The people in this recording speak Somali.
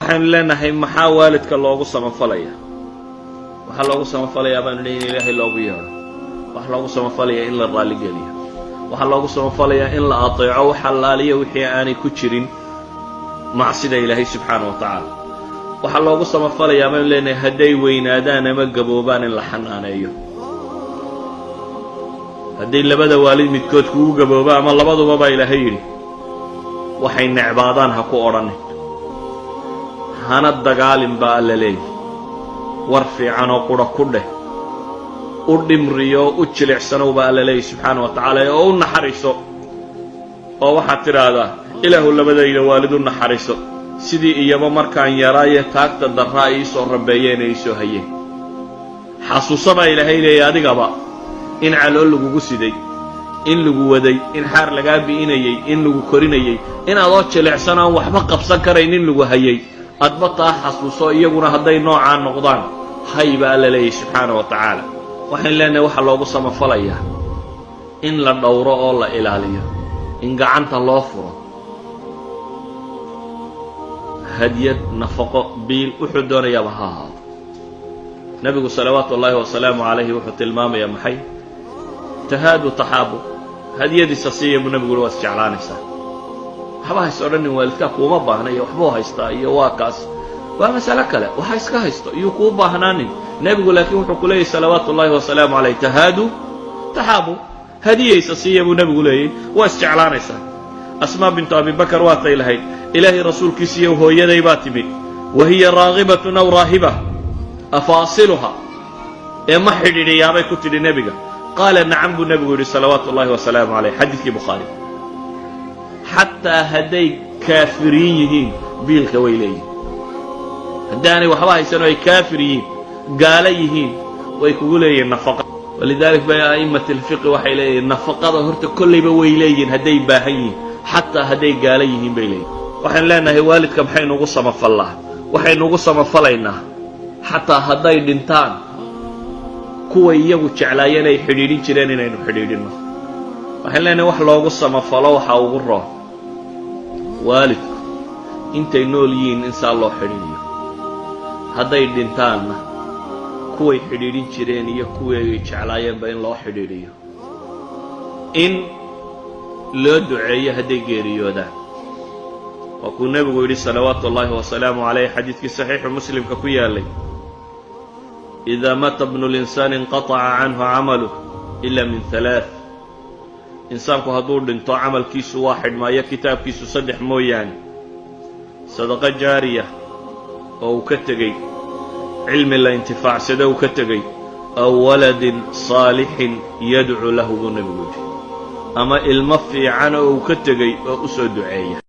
waxaan leenahay maxaa waalidka loogu samafalaya waxa loogu samafalaya baan leeyahay ilaahay loogu yeero waxa loogu samafalaya in la raali geliyo waxa loogu samafalaya in la ateeco waxa laaliyo wixii aanay ku jirin macsida ilaahay subxaanahu wa ta'ala waxa loogu samafalaya baan leenahay haday weynaadaan ama gaboobaan in la xanaaneeyo haday labada waalid midkood kugu gabooba ama labaduba baa ilaahay yiri waxay necbaadaan ha ku odhanin hana dagaalin baa la leeyahay war fiican oo qura ku dheh u dhimriyo u jilicsano baa la leeyahay subxaanahu wa ta'ala oo u naxariiso oo waxa tiraahdaa ilaahu labadayda waalidu naxariiso sidii iyaba markaan yaraaye taagta daraa ay soo rabeeyeen ay soo hayeen xasuusaba ilaahay leeyahay adigaba in calool lagu siday in lagu waday in xaar laga biinayay in lagu korinayay in aad oo jilicsanaan waxba qabsan karaynin lagu hayay adbata xasuuso iyaguna haday noocaan noqdaan hayba la leeyahay subxaanahu wa ta'ala waxaan leenahay waxa loogu samafalaya in la dhowro oo la ilaaliyo in gacanta loo furo hadiyad nafaqo biil wuxuu doonayaa ha nabigu salawaatu ullaahi wa salaamu alayhi wuxuu tilmaamaya maxay tahaadu tahabu hadiyadiisa siiyo nabigu waa jeclaanaysa waxba haysto odhanin waalidka kuma baahnayo waxba haystaa iyo waa kaas waa mas'ala kale waxa iska haysto iyo ku baahnaanin nabigu laakiin wuxuu ku leeyahay salawaatu ullaahi wa salaamu alayhi tahaadu tahabu hadiyadiisa siiyo nabigu leeyahay waa jeclaanaysa asmaa bint abi bakr waa taylahay ilaahi rasuulkiisa hooyaday baa timid wahiya raagibatun aw raahiba afaasiluha ma xidhiidhiyaabay ku tidhi nabiga qaala nacam buu nabigu yidhi salawaatu ullaahi wa salaamu alayh xadiidkii bukhaari xataa hadday kaafiriin yihiin biilka way leeyihin haddaanay waxba haysan oo ay kaafir yihiin gaala yihiin way kugu leeyihiin nafaqa walidalik bay a'immat alfiqi waxay leeyihiin nafaqada horta kollayba way leeyihiin hadday baahan yihiin xataa hadday gaala yihiin bay leeyihin waxaan leenahay waalidka maxay nugu samafallaa waxay nugu samafalaynaa xataa hadday dhintaan kuway iyagu jeclaayeen ay xidhiidhin jireen inaynu xidhiidhinno waxaan leenahay wax loogu samafalo waxa ugu roon waalidku intay nool yihiin in saa loo xidhiidhiyo hadday dhintaanna kuway xidhiidhin jireen iyo kuwii ay jeclaayeenba in loo xidhiidhiyo in loo duceeyo hadday geeriyoodaan وكون نبي يقول صلوات الله وسلامه عليه حديث في صحيح مسلم كفيالي إذا مات ابن الإنسان انقطع عنه عمله إلا من ثلاث إنسان كهدور لنتو عمل كيس واحد ما يكتاب كيس صدح مويان صدقة جارية أو كتغي علم لا انتفاع سدو كتغي أو ولد صالح يدعو له النبي أما المفي عنه كتغي أو أسد دعية